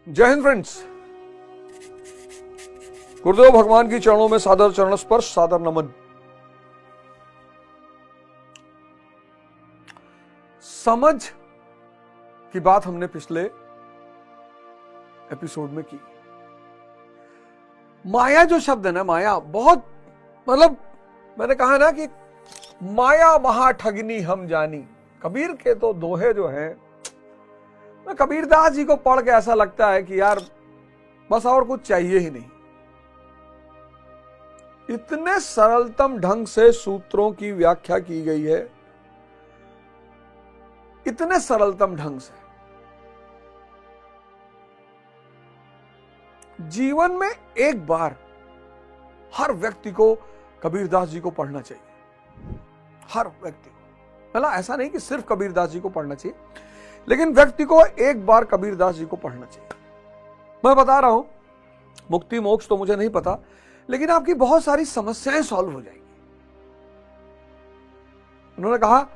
जय हिंद फ्रेंड्स। गुरुदेव भगवान की चरणों में सादर चरण स्पर्श, सादर नमन। समझ की बात हमने पिछले एपिसोड में की। माया जो शब्द है ना, माया बहुत मैंने कहा ना कि माया महा ठगनी हम जानी। कबीर के तो दोहे जो हैं, मैं कबीरदास जी को पढ़ के ऐसा लगता है कि यार बस और कुछ चाहिए ही नहीं। इतने सरलतम ढंग से सूत्रों की व्याख्या की गई है, इतने सरलतम ढंग से। जीवन में एक बार हर व्यक्ति को कबीरदास जी को पढ़ना चाहिए। हर व्यक्ति को, मतलब ऐसा नहीं कि सिर्फ कबीरदास जी को पढ़ना चाहिए, लेकिन व्यक्ति को एक बार कबीरदास जी को पढ़ना चाहिए। मैं बता रहा हूं, मुक्ति मोक्ष तो मुझे नहीं पता, लेकिन आपकी बहुत सारी समस्याएं सॉल्व हो जाएंगी। उन्होंने कहा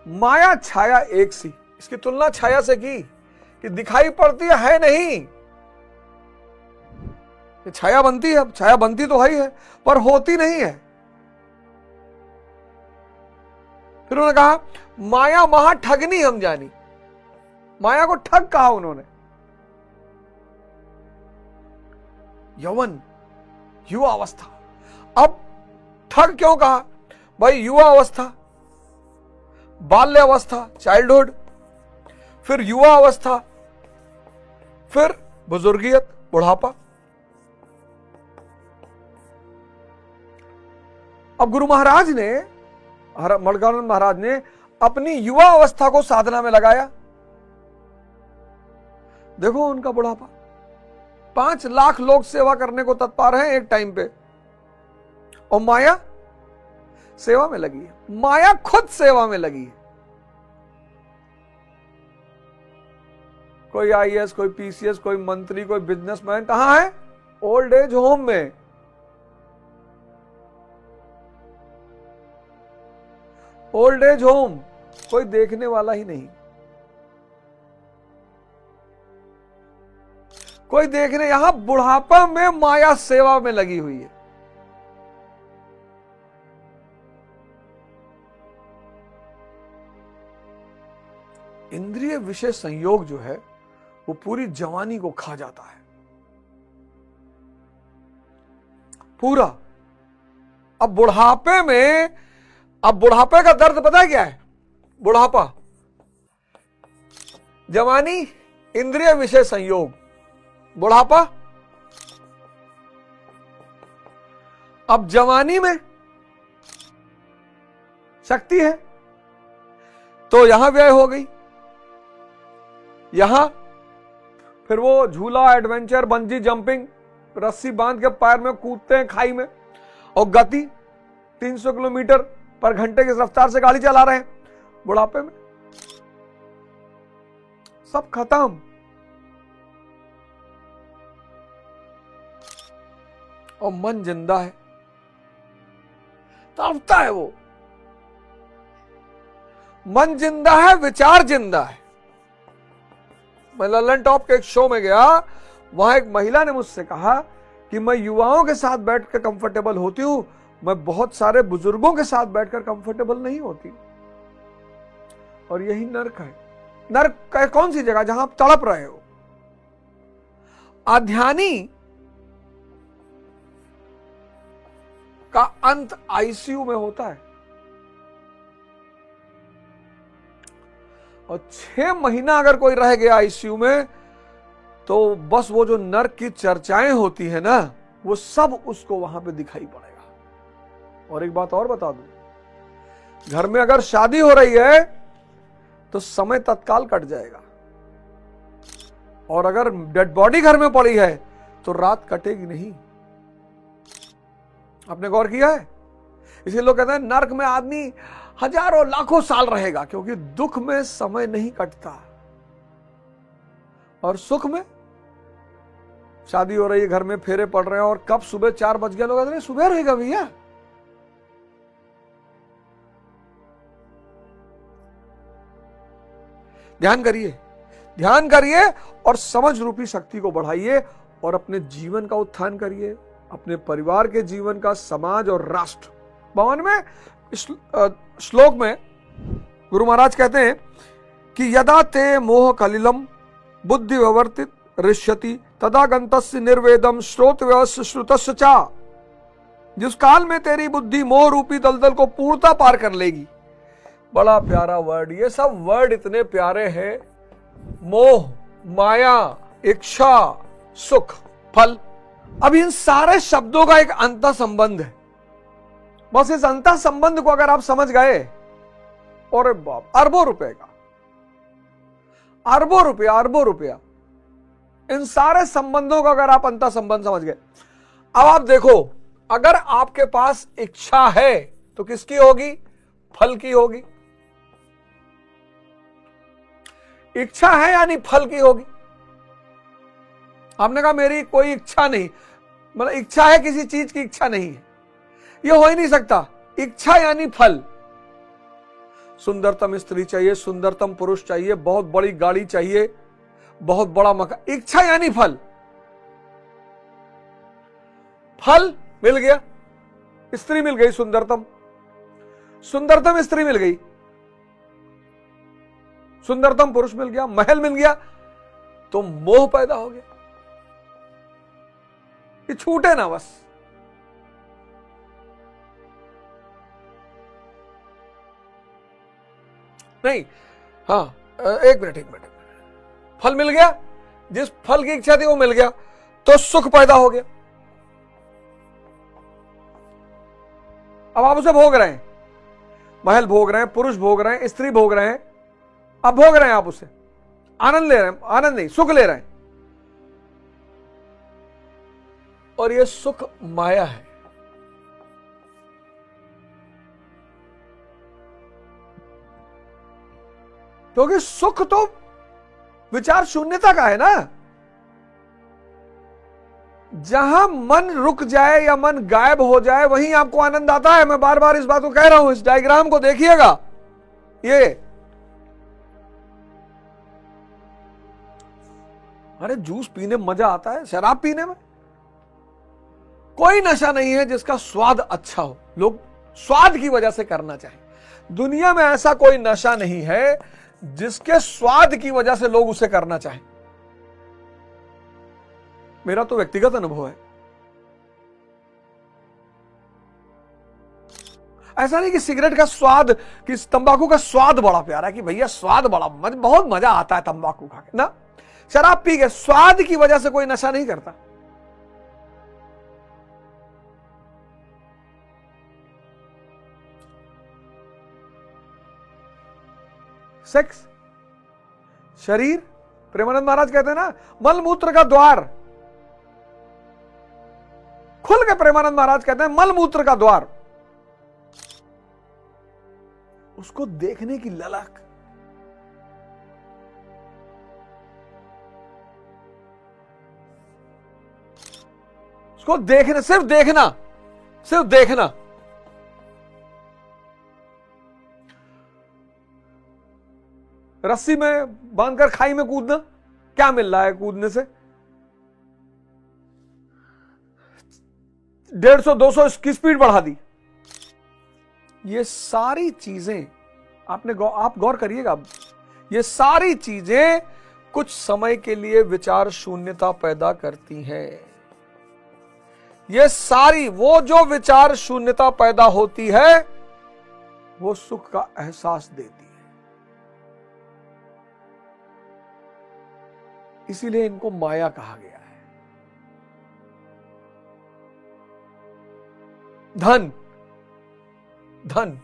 माया छाया एक सी, इसकी तुलना छाया से की कि दिखाई पड़ती है नहीं। छाया बनती है, छाया बनती तो है ही है, पर होती नहीं है। फिर उन्होंने कहा माया महा ठगनी हम जानी। माया को ठग कहा उन्होंने। यौवन, युवा अवस्था। अब ठग क्यों कहा? भाई युवा अवस्था, बाल्य अवस्था, चाइल्डहुड, फिर युवा अवस्था, फिर बुजुर्गियत, बुढ़ापा। अब गुरु महाराज ने, मणिकानंद महाराज ने अपनी युवा अवस्था को साधना में लगाया। देखो उनका बुढ़ापा, 5 लाख लोग सेवा करने को तत्पर हैं एक टाइम पे, और माया सेवा में लगी है। माया खुद सेवा में लगी है। कोई आईएएस, कोई पीसीएस, कोई मंत्री, कोई बिजनेसमैन कहां है? ओल्ड एज होम में। ओल्ड एज होम, कोई देखने वाला ही नहीं। कोई देखने, यहां बुढ़ापा में माया सेवा में लगी हुई है। इंद्रिय विषय संयोग जो है वो पूरी जवानी को खा जाता है, पूरा। अब बुढ़ापे में, अब बुढ़ापे का दर्द पता है क्या है? बुढ़ापा, जवानी, इंद्रिय विषय संयोग, बुढ़ापा। अब जवानी में शक्ति है तो यहां व्यय हो गई, यहां फिर वो झूला, एडवेंचर, बंजी जंपिंग, रस्सी बांध के पैर में कूदते हैं खाई में, और गति 300 किलोमीटर पर घंटे की रफ्तार से गाड़ी चला रहे हैं। बुढ़ापे में सब खत्म। और मन जिंदा है, तड़पता है वो। मन जिंदा है, विचार जिंदा है। मैं ललन टॉप के एक शो में गया, वहां एक महिला ने मुझसे कहा कि मैं युवाओं के साथ बैठकर कंफर्टेबल होती हूं, मैं बहुत सारे बुजुर्गों के साथ बैठकर कंफर्टेबल नहीं होती। और यही नर्क है। नर्क कौन सी जगह? जहां आप तड़प रहे हो। अध्यानी का अंत आईसीयू में होता है, और 6 महीना अगर कोई रह गया आईसीयू में, तो बस वो जो नर्क की चर्चाएं होती है ना, वो सब उसको वहां पे दिखाई पड़ेगा। और एक बात और बता दूं, घर में अगर शादी हो रही है तो समय तत्काल कट जाएगा, और अगर डेड बॉडी घर में पड़ी है तो रात कटेगी नहीं। आपने गौर किया है? इसलिए लोग कहते हैं नर्क में आदमी हजारों लाखों साल रहेगा, क्योंकि दुख में समय नहीं कटता, और सुख में शादी हो रही है, घर में फेरे पड़ रहे हैं, और कब सुबह 4 बज गए, लोग कहते हैं सुबह रहेगा भैया। ध्यान करिए, ध्यान करिए और समझ रूपी शक्ति को बढ़ाइए और अपने जीवन का उत्थान करिए, अपने परिवार के जीवन का, समाज और राष्ट्र। 52वें श्लोक में गुरु महाराज कहते हैं कि यदा ते मोह कलिलम बुद्धि व्यवर्तित ऋष्यति तदा गंतस्य निर्वेदम श्रोतव्यस्य श्रुतस्य चा। जिस काल में तेरी बुद्धि मोह रूपी दलदल को पूर्णता पार कर लेगी। बड़ा प्यारा वर्ड, ये सब वर्ड इतने प्यारे हैं। मोह, माया, इच्छा, सुख, फल। अब इन सारे शब्दों का एक अंतर संबंध है। बस इस अंतर संबंध को अगर आप समझ गए, और बाप, अरबों रुपए का, अरबों रुपया, इन सारे संबंधों का अगर आप अंतर संबंध समझ गए। अब आप देखो, अगर आपके पास इच्छा है तो किसकी होगी? फल की होगी। इच्छा है यानी फल की होगी। आपने कहा मेरी कोई इच्छा नहीं, मतलब इच्छा है, किसी चीज की इच्छा नहीं है, यह हो ही नहीं सकता। इच्छा यानी फल। सुंदरतम स्त्री चाहिए, सुंदरतम पुरुष चाहिए, बहुत बड़ी गाड़ी चाहिए, बहुत बड़ा मकान, इच्छा यानी फल। फल मिल गया, स्त्री मिल गई सुंदरतम, सुंदरतम स्त्री मिल गई, सुंदरतम पुरुष मिल गया, महल मिल गया, तो मोह पैदा हो गया। ये छूटे ना बस। नहीं, हाँ, एक मिनट। फल मिल गया, जिस फल की इच्छा थी वो मिल गया, तो सुख पैदा हो गया। अब आप उसे भोग रहे हैं, महल भोग रहे हैं, पुरुष भोग रहे हैं, स्त्री भोग रहे हैं, अब भोग रहे हैं, आप उसे आनंद ले रहे हैं, आनंद नहीं, सुख ले रहे हैं। और यह सुख माया है। क्योंकि सुख तो विचार शून्यता का है ना। जहां मन रुक जाए या मन गायब हो जाए वहीं आपको आनंद आता है। मैं बार बार इस बात को कह रहा हूं, इस डायग्राम को देखिएगा। ये अरे जूस पीने में मजा आता है, शराब पीने में कोई नशा नहीं है जिसका स्वाद अच्छा हो, लोग स्वाद की वजह से करना चाहें। दुनिया में ऐसा कोई नशा नहीं है जिसके स्वाद की वजह से लोग उसे करना चाहें। मेरा तो व्यक्तिगत अनुभव है। ऐसा नहीं कि सिगरेट का स्वाद, कि तंबाकू का स्वाद बड़ा प्यारा है, कि भैया स्वाद बड़ा बहुत मजा आता है तंबाकू खा के ना। शराब पी के स्वाद की वजह से कोई नशा नहीं करता। सेक्स, शरीर, प्रेमानंद महाराज कहते हैं ना, मल मूत्र का द्वार। खुल के प्रेमानंद महाराज कहते हैं मल मूत्र का द्वार। उसको देखने की ललक, उसको देखना, सिर्फ देखना, सिर्फ देखना। रस्सी में बांधकर खाई में कूदना, क्या मिल रहा है कूदने से? 150-200 की स्पीड बढ़ा दी। ये सारी चीजें आप गौर करिएगा, ये सारी चीजें कुछ समय के लिए विचार शून्यता पैदा करती हैं। ये सारी, वो जो विचार शून्यता पैदा होती है वो सुख का एहसास देती है। इसीलिए इनको माया कहा गया है। धन, धन,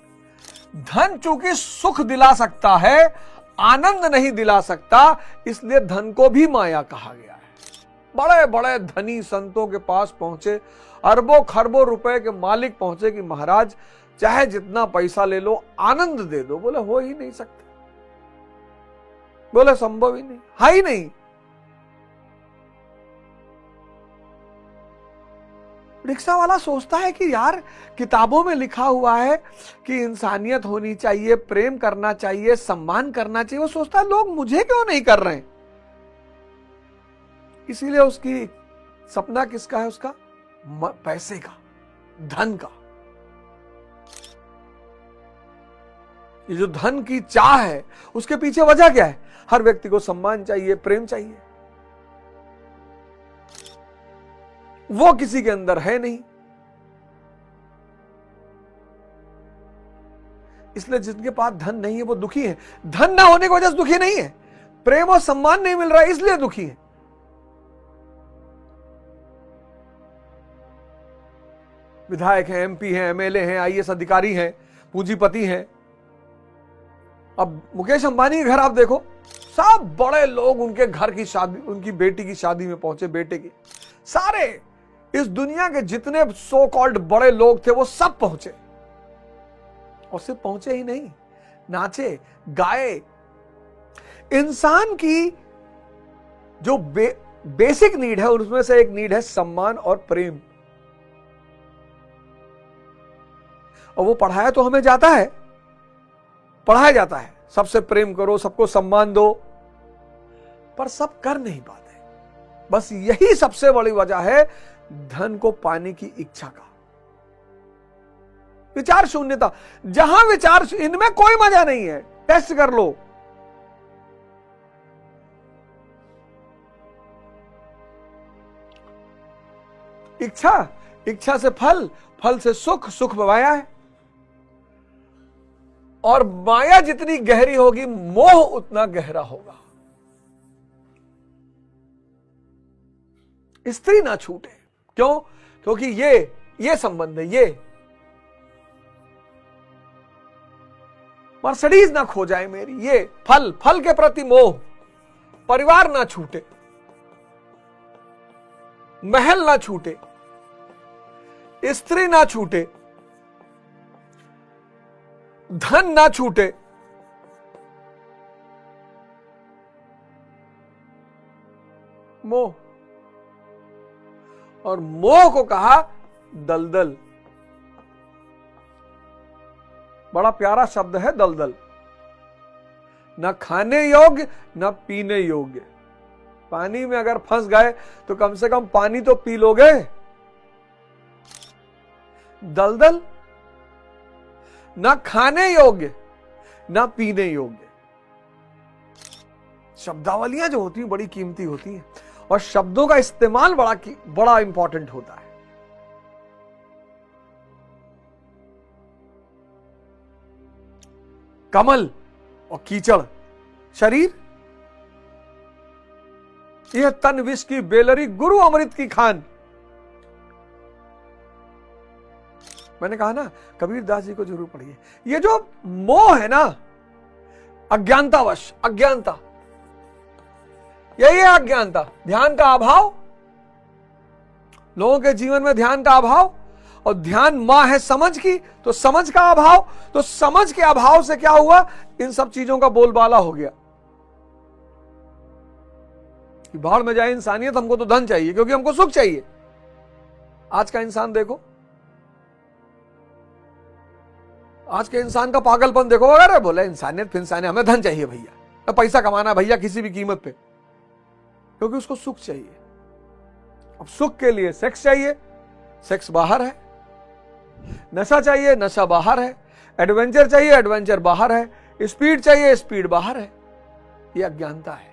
धन चूंकि सुख दिला सकता है, आनंद नहीं दिला सकता, इसलिए धन को भी माया कहा गया है। बड़े बड़े धनी संतों के पास पहुंचे, अरबों खरबों रुपए के मालिक पहुंचे कि महाराज चाहे जितना पैसा ले लो, आनंद दे दो। बोले हो ही नहीं सकता, बोले संभव ही नहीं, है ही नहीं। रिक्शा वाला सोचता है कि यार किताबों में लिखा हुआ है कि इंसानियत होनी चाहिए, प्रेम करना चाहिए, सम्मान करना चाहिए। वो सोचता है लोग मुझे क्यों नहीं कर रहे हैं। इसीलिए उसकी सपना किसका है? उसका पैसे का, धन का। ये जो धन की चाह है, उसके पीछे वजह क्या है? हर व्यक्ति को सम्मान चाहिए, प्रेम चाहिए। वो किसी के अंदर है नहीं। इसलिए जिनके पास धन नहीं है वो दुखी है। धन ना होने की वजह से दुखी नहीं है, प्रेम और सम्मान नहीं मिल रहा है इसलिए दुखी है। विधायक हैं, एमपी हैं, एमएलए हैं, आईएएस अधिकारी हैं, पूंजीपति हैं। अब मुकेश अंबानी के घर आप देखो, सब बड़े लोग उनके घर की शादी, उनकी बेटी की शादी में पहुंचे, बेटे की। सारे इस दुनिया के जितने सो कॉल्ड बड़े लोग थे वो सब पहुंचे। और सिर्फ पहुंचे ही नहीं, नाचे गाए। इंसान की जो बेसिक नीड है उसमें से एक नीड है सम्मान और प्रेम। और वो पढ़ाया तो हमें जाता है, पढ़ाया जाता है सबसे प्रेम करो, सबको सम्मान दो, पर सब कर नहीं पाते। बस यही सबसे बड़ी वजह है धन को पाने की इच्छा का। विचार शून्यता, जहां विचार, इनमें कोई मजा नहीं है, टेस्ट कर लो। इच्छा, इच्छा से फल, फल से सुख, सुख माया है। और माया जितनी गहरी होगी मोह उतना गहरा होगा। स्त्री ना छूटे, क्यों? क्योंकि ये संबंध है, ये मर्सिडीज ना खो जाए मेरी, ये फल, फल के प्रति मोह, परिवार ना छूटे, महल ना छूटे, स्त्री ना छूटे, धन ना छूटे, मोह। और मोह को कहा दलदल। बड़ा प्यारा शब्द है दलदल, न खाने योग्य न पीने योग्य। पानी में अगर फंस गए तो कम से कम पानी तो पी लोगे। दलदल, न खाने योग्य न पीने योग्य। शब्दावलियां जो होती हैं बड़ी कीमती होती हैं, और शब्दों का इस्तेमाल बड़ा इंपॉर्टेंट होता है। कमल और कीचड़, शरीर, यह तन विष की बेलरी, गुरु अमृत की खान। मैंने कहा ना, कबीर दास जी को जरूर पढ़िए। ये जो मोह है ना, अज्ञानतावश, अज्ञानता, यही है अज्ञानता। ध्यान का अभाव, लोगों के जीवन में ध्यान का अभाव। और ध्यान मां है समझ की, तो समझ का अभाव। तो समझ के अभाव से क्या हुआ? इन सब चीजों का बोलबाला हो गया कि बाढ़ में जाए इंसानियत, हमको तो धन चाहिए क्योंकि हमको सुख चाहिए। आज का इंसान देखो, आज के इंसान का पागलपन देखो। अगर बोले इंसानियत हमें धन चाहिए भैया, पैसा कमाना भैया किसी भी कीमत पे, क्योंकि उसको सुख चाहिए। अब सुख के लिए सेक्स चाहिए, सेक्स बाहर है। नशा चाहिए, नशा बाहर है। एडवेंचर चाहिए, एडवेंचर बाहर है। स्पीड चाहिए, स्पीड बाहर है। यह अज्ञानता है।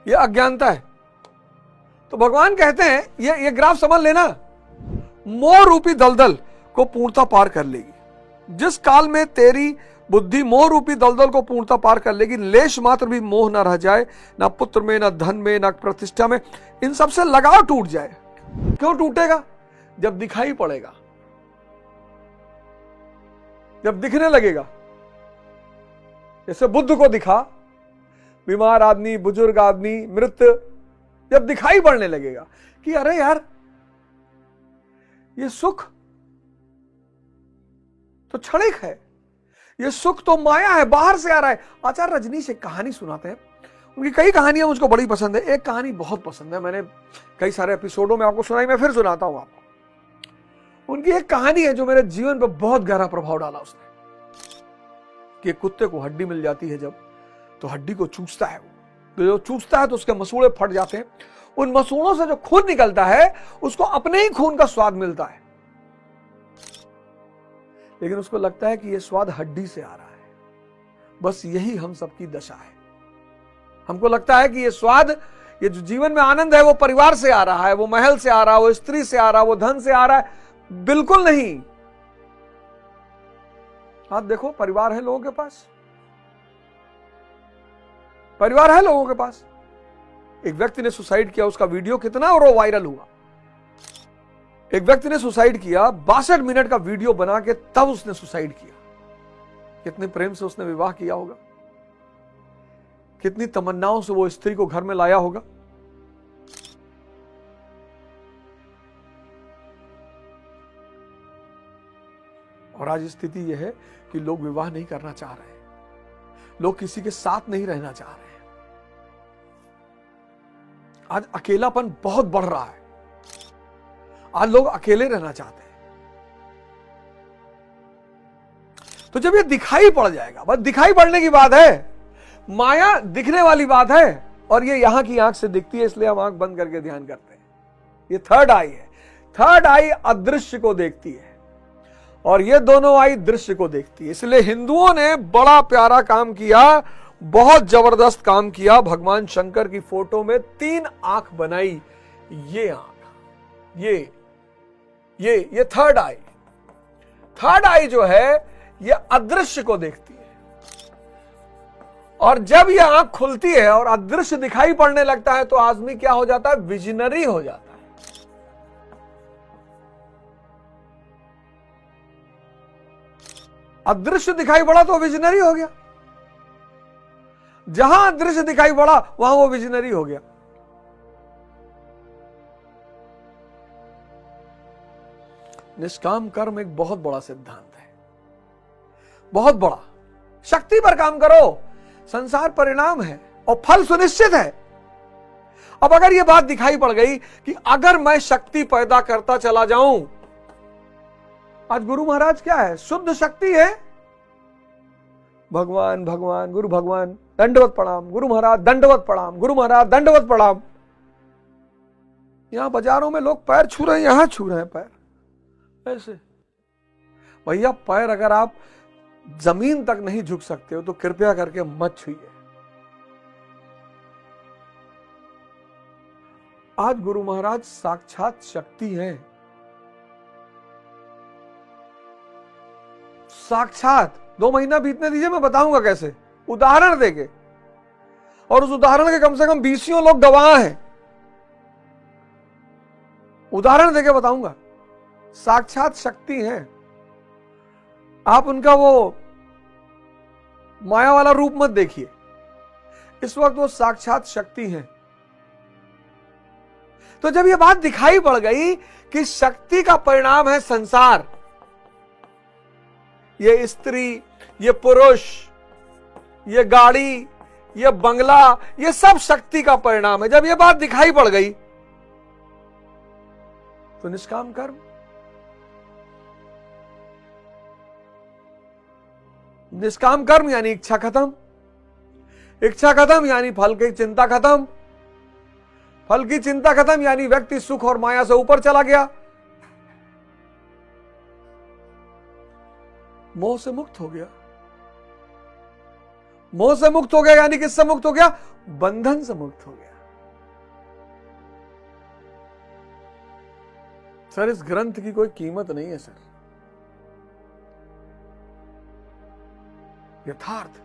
यह अज्ञानता है। तो भगवान कहते हैं, ये ग्राफ समझ लेना, मोह रूपी दलदल को पूर्णता पार कर लेगी। जिस काल में तेरी बुद्धि मोह रूपी दलदल को पूर्णता पार कर लेगी, लेश मात्र भी मोह ना रह जाए, ना पुत्र में, ना धन में, ना प्रतिष्ठा में, इन सब से लगाव टूट जाए। क्यों टूटेगा? जब दिखाई पड़ेगा, जब दिखने लगेगा। जैसे बुद्ध को दिखा, बीमार आदमी, बुजुर्ग आदमी, मृत, जब दिखाई पड़ने लगेगा कि अरे यार ये सुख तो क्षणिक है, ये सुख तो माया है, बाहर से आ रहा है। आचार्य रजनीश एक कहानी सुनाते हैं, उनकी कई कहानियां मुझको बड़ी पसंद है। एक कहानी बहुत पसंद है, मैंने कई सारे एपिसोडों में आपको सुनाई, मैं फिर सुनाता हूं आपको। उनकी एक कहानी है जो मेरे जीवन पर बहुत गहरा प्रभाव डाला उसने। कि कुत्ते को हड्डी मिल जाती है जब, तो हड्डी को चूसता है, तो जो चूसता है तो उसके मसूड़े फट जाते हैं, उन मसूड़ों से जो खून निकलता है उसको अपने ही खून का स्वाद मिलता है, लेकिन उसको लगता है कि यह स्वाद हड्डी से आ रहा है। बस यही हम सबकी दशा है। हमको लगता है कि यह स्वाद, ये जो जीवन में आनंद है वो परिवार से आ रहा है, वो महल से आ रहा है, वो स्त्री से आ रहा है, वो धन से आ रहा है। बिल्कुल नहीं। आप देखो, परिवार है लोगों के पास, परिवार है लोगों के पास। एक व्यक्ति ने सुसाइड किया, उसका वीडियो कितना और वो वायरल हुआ। एक व्यक्ति ने सुसाइड किया, 62 मिनट का वीडियो बना के तब उसने सुसाइड किया। कितने प्रेम से उसने विवाह किया होगा, कितनी तमन्नाओं से वो स्त्री को घर में लाया होगा। और आज स्थिति यह है कि लोग विवाह नहीं करना चाह रहे हैं, लोग किसी के साथ नहीं रहना चाह रहे हैं। आज अकेलापन बहुत बढ़ रहा है, आज लोग अकेले रहना चाहते हैं। तो जब ये दिखाई पड़ जाएगा, बस दिखाई पड़ने की बात है, माया दिखने वाली बात है, और ये यहां की आंख से दिखती है, इसलिए हम आंख बंद करके ध्यान करते हैं। ये थर्ड आई है। थर्ड आई अदृश्य को देखती है और ये दोनों आई दृश्य को देखती है। इसलिए हिंदुओं ने बड़ा प्यारा काम किया, बहुत जबरदस्त काम किया। भगवान शंकर की फोटो में 3 आंख बनाई। ये आंख, ये थर्ड आई। थर्ड आई जो है ये अदृश्य को देखती है, और जब यह आंख खुलती है और अदृश्य दिखाई पड़ने लगता है तो आदमी क्या हो जाता है? विजनरी हो जाता है। अदृश्य दिखाई पड़ा तो विजनरी हो गया। जहां अदृश्य दिखाई पड़ा वहां वो विजनरी हो गया। निष्काम कर्म एक बहुत बड़ा सिद्धांत है, बहुत बड़ा। शक्ति पर काम करो, संसार परिणाम है और फल सुनिश्चित है। अब अगर यह बात दिखाई पड़ गई कि अगर मैं शक्ति पैदा करता चला जाऊं, आज गुरु महाराज क्या है? शुद्ध शक्ति है। भगवान भगवान, गुरु भगवान, दंडवत प्रणाम, गुरु महाराज दंडवत प्रणाम, गुरु महाराज दंडवत प्रणाम। यहां बाजारों में लोग पैर छू रहे हैं, यहां छू रहे हैं पैर ऐसे। भैया पैर अगर आप जमीन तक नहीं झुक सकते हो तो कृपया करके मत छूइए। आज गुरु महाराज साक्षात शक्ति हैं, साक्षात। 2 महीना बीतने दीजिए, मैं बताऊंगा कैसे, उदाहरण देके, और उस उदाहरण के कम से कम 20 लोग गवाह हैं। उदाहरण देके बताऊंगा। साक्षात शक्ति हैं। आप उनका वो माया वाला रूप मत देखिए, इस वक्त वो साक्षात शक्ति हैं। तो जब ये बात दिखाई पड़ गई कि शक्ति का परिणाम है संसार, ये स्त्री, ये पुरुष, ये गाड़ी, ये बंगला, ये सब शक्ति का परिणाम है। जब ये बात दिखाई पड़ गई तो निष्काम कर्म, निष्काम कर्म यानी इच्छा खत्म। इच्छा खत्म यानी फल की चिंता खत्म। फल की चिंता खत्म यानी व्यक्ति सुख और माया से ऊपर चला गया, मोह से मुक्त हो गया। मोह से मुक्त हो गया यानी किससे मुक्त हो गया? बंधन से मुक्त हो गया। सर इस ग्रंथ की कोई कीमत नहीं है सर। यथार्थ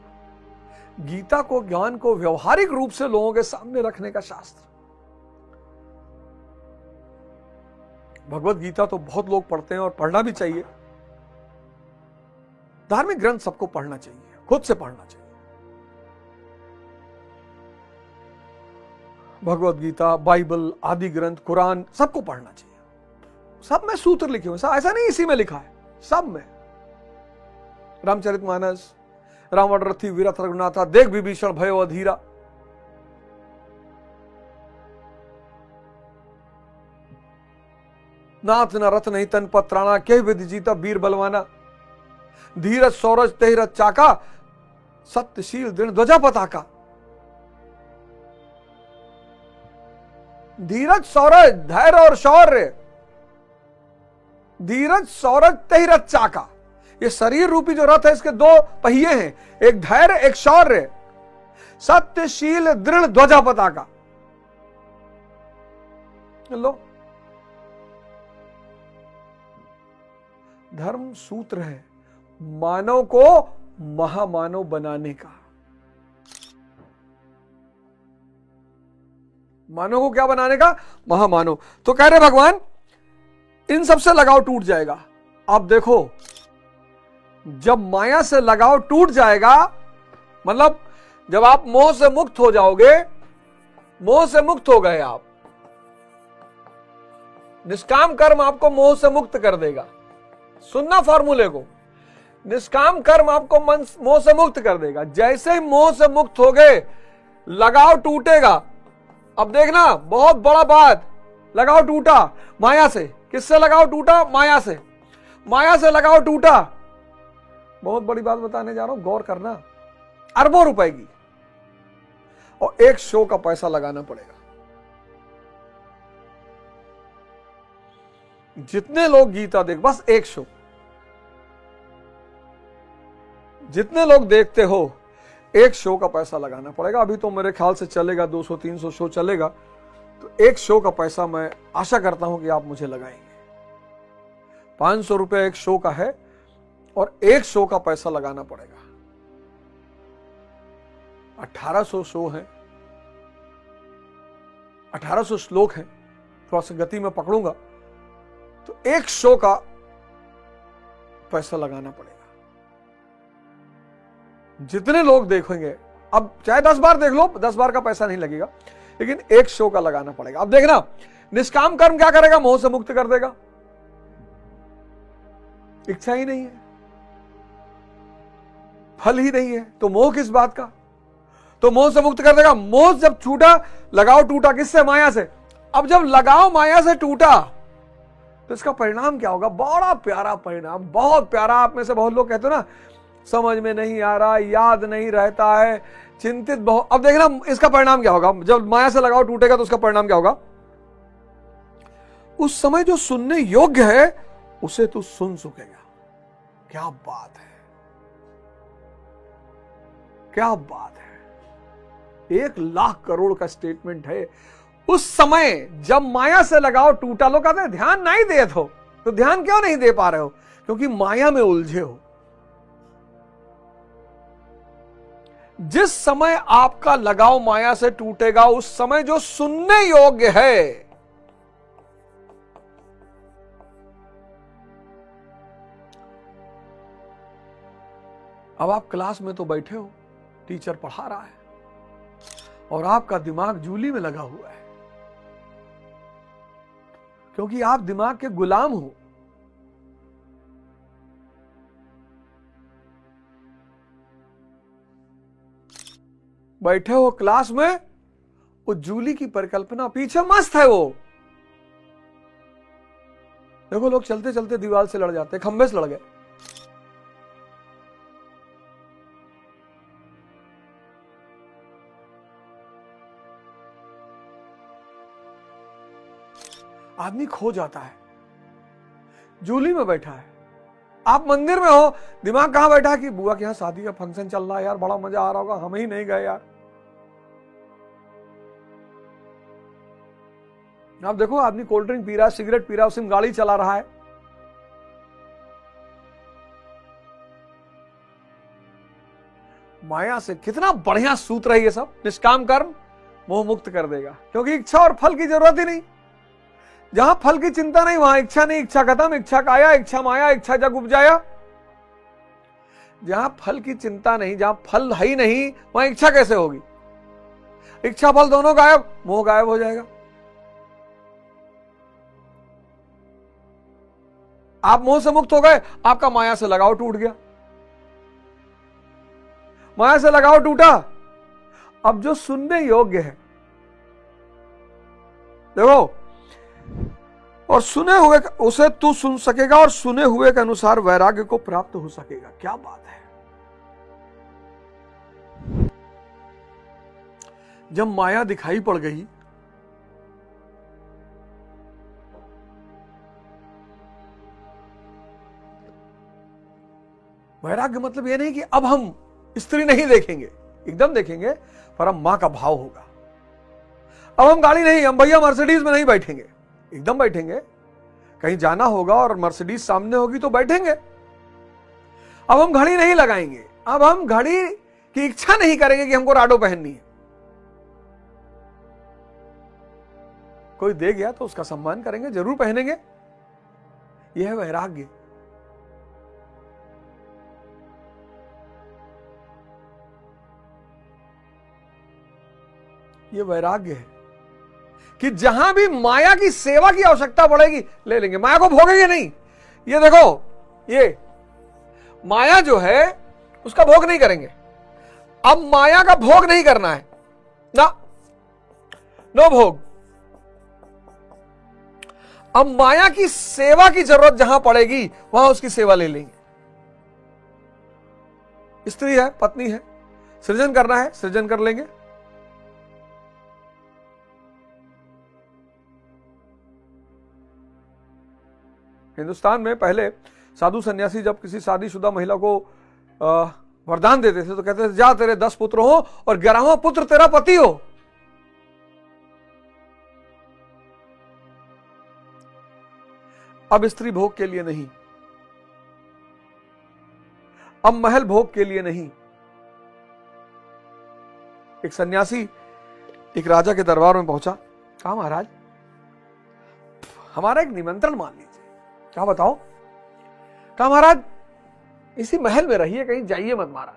गीता को, ज्ञान को व्यवहारिक रूप से लोगों के सामने रखने का शास्त्र। भगवत गीता तो बहुत लोग पढ़ते हैं और पढ़ना भी चाहिए। धार्मिक ग्रंथ सबको पढ़ना चाहिए, खुद से पढ़ना चाहिए। भगवत गीता, बाइबल, आदि ग्रंथ, कुरान सबको पढ़ना चाहिए। सब में सूत्र लिखे हुए, ऐसा नहीं इसी में लिखा है, सब में। रामचरितमानस, रावण रथी वीरथ रघुनाथा, देख विभीषण भयो अधीरा। नाथ न रथ नहीं तन पत्राना, के विधि जीता वीर बलवाना। धीरज सौरज तेहरथ चाका, सत्यशील दृढ़ ध्वजा पताका, धीरज सौरज धैर्य और शौर्य, धीरज सौरज तहि रथ चाका। ये शरीर रूपी जो रथ है इसके दो पहिए हैं, एक धैर्य एक शौर्य, सत्यशील दृढ़ ध्वजा पताका। लो, धर्म सूत्र है मानव को महामानव बनाने का। मानव को क्या बनाने का? महामानव। तो कह रहे भगवान इन सबसे लगाव टूट जाएगा। अब देखो, जब माया से लगाव टूट जाएगा, मतलब जब आप मोह से मुक्त हो जाओगे, मोह से मुक्त हो गए आप, निष्काम कर्म आपको मोह से मुक्त कर देगा। सुनना फॉर्मूले को, निष्काम कर्म आपको मोह से मुक्त कर देगा। जैसे ही मोह से मुक्त हो गए, लगाव टूटेगा। अब देखना, बहुत बड़ा बात, लगाव टूटा माया से। किससे लगाव टूटा? माया से। माया से लगाव टूटा। बहुत बड़ी बात बताने जा रहा हूं, गौर करना। अरबों रुपए की, और एक शो का पैसा लगाना पड़ेगा। जितने लोग गीता देख, बस एक शो, जितने लोग देखते हो, एक शो का पैसा लगाना पड़ेगा। अभी तो मेरे ख्याल से चलेगा 200-300 शो चलेगा, तो एक शो का पैसा मैं आशा करता हूं कि आप मुझे लगाएंगे। 500 रुपए एक शो का है, और एक शो का पैसा लगाना पड़ेगा। 1800 शो है, 1800 श्लोक है, थोड़ा सा गति में पकड़ूंगा, तो एक शो का पैसा लगाना पड़ेगा। जितने लोग देखेंगे, अब चाहे 10 बार देख लो, 10 बार का पैसा नहीं लगेगा, लेकिन एक शो का लगाना पड़ेगा। अब देखना, निष्काम कर्म क्या करेगा? मोह से मुक्त कर देगा। इच्छा ही नहीं है, फल ही नहीं है, तो मोह किस बात का? तो मोह से मुक्त कर देगा। मोह जब छूटा, लगाव टूटा, किससे? माया से। अब जब लगाव माया से टूटा, तो इसका परिणाम क्या होगा? बड़ा प्यारा परिणाम, बहुत प्यारा। आप में से बहुत लोग कहते हो ना, समझ में नहीं आ रहा, याद नहीं रहता है, चिंतित बहुत। अब देखना इसका परिणाम क्या होगा। जब माया से लगाव टूटेगा तो उसका परिणाम क्या होगा? उस समय जो सुनने योग्य है उसे तू सुन सकेगा। क्या बात है, क्या बात है। 1 लाख करोड़ का स्टेटमेंट है। उस समय जब माया से लगाव टूटा, लोग कहते हैं ध्यान नहीं दे, तो ध्यान क्यों नहीं दे पा रहे हो? क्योंकि माया में उलझे हो। जिस समय आपका लगाव माया से टूटेगा, उस समय जो सुनने योग्य है, अब आप क्लास में तो बैठे हो, टीचर पढ़ा रहा है, और आपका दिमाग जूली में लगा हुआ है, क्योंकि आप दिमाग के गुलाम हो। बैठे हो क्लास में, वो जूली की परिकल्पना पीछे मस्त है। वो देखो, लोग चलते चलते दीवार से लड़ जाते, खंबे से लड़ गए। आदमी खो जाता है, जूली में बैठा है। आप मंदिर में हो, दिमाग कहां बैठा है कि बुआ के यहां शादी का फंक्शन चल रहा है यार, बड़ा मजा आ रहा होगा, हम ही नहीं गए यार। आप देखो, आदमी कोल्ड ड्रिंक पी रहा है, सिगरेट पी रहा है, उसी में गाड़ी चला रहा है। माया से कितना बढ़िया सूत्र है ये सब। निष्काम कर्म मोह मुक्त कर देगा, क्योंकि इच्छा और फल की जरूरत ही नहीं। जहां फल की चिंता नहीं, वहां इच्छा नहीं, इच्छा खत्म, इच्छा काया, इच्छा माया, इच्छा जग उपजाया। जहां फल की चिंता नहीं, जहां फल है ही नहीं, वहां इच्छा कैसे होगी? इच्छा फल दोनों गायब, मोह गायब हो जाएगा। आप मोह से मुक्त हो गए, आपका माया से लगाव टूट गया। माया से लगाव टूटा, अब जो सुनने योग्य है, देखो, और सुने हुए उसे तू सुन सकेगा, और सुने हुए के अनुसार वैराग्य को प्राप्त हो सकेगा। क्या बात है। जब माया दिखाई पड़ गई, वैराग्य मतलब यह नहीं कि अब हम स्त्री नहीं देखेंगे, एकदम देखेंगे, पर हम मां का भाव होगा। अब हम गाड़ी नहीं, हम भैया मर्सिडीज में नहीं बैठेंगे, एकदम बैठेंगे। कहीं जाना होगा और मर्सिडीज सामने होगी तो बैठेंगे। अब हम घड़ी नहीं लगाएंगे, अब हम घड़ी की इच्छा नहीं करेंगे कि हमको राडो पहननी है। कोई दे गया तो उसका सम्मान करेंगे, जरूर पहनेंगे। यह है वैराग्य। यह वैराग्य है कि जहां भी माया की सेवा की आवश्यकता पड़ेगी ले लेंगे, माया को भोगेंगे नहीं। ये देखो, ये माया जो है उसका भोग नहीं करेंगे। अब माया का भोग नहीं करना है ना, नो भोग। अब माया की सेवा की जरूरत जहां पड़ेगी वहां उसकी सेवा ले लेंगे। स्त्री है, पत्नी है, सृजन करना है, सृजन कर लेंगे। हिंदुस्तान में पहले साधु सन्यासी जब किसी शादीशुदा महिला को वरदान देते थे तो कहते थे, जा तेरे 10 पुत्र हो और 11वां पुत्र तेरा पति हो। अब स्त्री भोग के लिए नहीं, अब महल भोग के लिए नहीं। एक सन्यासी एक राजा के दरबार में पहुंचा, कहा महाराज हमारा एक निमंत्रण मान लीजिए। क्या बताओ? कहा महाराज इसी महल में रहिए, कहीं जाइए मत महाराज।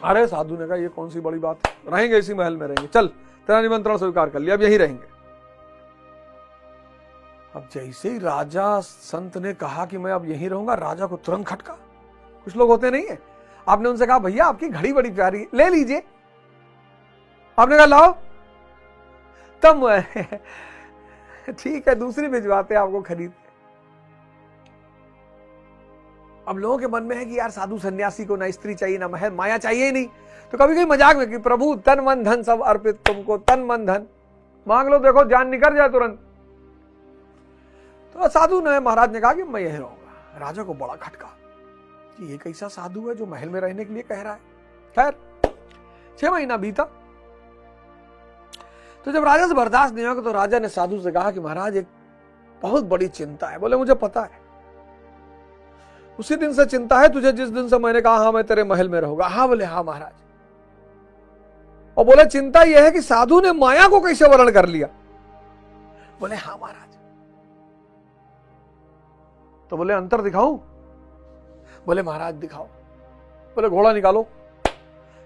अरे साधु ने कहा ये कौन सी बड़ी बात है, रहेंगे इसी महल में रहेंगे, चल तेरा निमंत्रण स्वीकार कर लिया, अब यहीं रहेंगे। अब जैसे ही राजा संत ने कहा कि मैं अब यहीं रहूंगा, राजा को तुरंत खटका। कुछ लोग होते नहीं है, आपने उनसे कहा भैया आपकी घड़ी बड़ी प्यारी, ले लीजिए। आपने कहा लाओ, तब ठीक है दूसरी भिजवाते आपको खरीद। अब लोगों के मन में है कि यार साधु सन्यासी को ना स्त्री चाहिए ना महल, माया चाहिए ही नहीं। तो कभी कभी मजाक में कि प्रभु तन मन धन सब अर्पित तुमको, तन मन धन मांग लो, देखो जान निकल जाए तुरंत। तो साधु ने, महाराज ने कहा कि मैं यहीं रहूंगा। राजा को बड़ा खटका कि ये कैसा साधु है जो महल में रहने के लिए कह रहा है। खैर 6 महीना बीता, तो जब राजा से बर्दाश्त नहीं होगा तो राजा ने साधु से कहा कि महाराज एक बहुत बड़ी चिंता है। बोले मुझे पता है, उसी दिन से चिंता है तुझे जिस दिन से मैंने कहा हाँ मैं तेरे महल में रहूंगा। हाँ बोले हाँ महाराज। और बोले चिंता यह है कि साधु ने माया को कैसे वर्ण कर लिया। बोले हाँ महाराज। तो बोले अंतर दिखाऊं? बोले महाराज दिखाओ। बोले घोड़ा निकालो,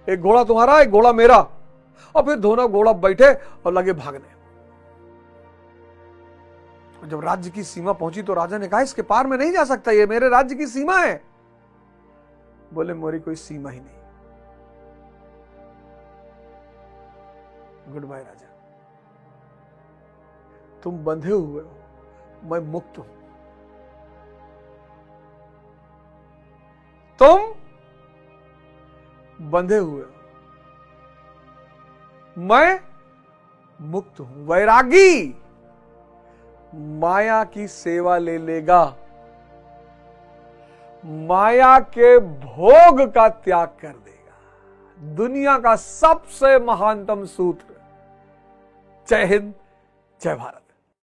एक घोड़ा तुम्हारा एक घोड़ा मेरा, और फिर दोनों घोड़ा बैठे और लगे भागने। जब राज्य की सीमा पहुंची तो राजा ने कहा इसके पार में नहीं जा सकता, ये मेरे राज्य की सीमा है। बोले मेरी कोई सीमा ही नहीं। गुड बाय राजा, तुम बंधे हुए हो, मैं मुक्त हूं। तुम बंधे हुए हो, मैं मुक्त हूं। वैरागी माया की सेवा ले लेगा, माया के भोग का त्याग कर देगा। दुनिया का सबसे महानतम सूत्र। जय हिंद, जय भारत।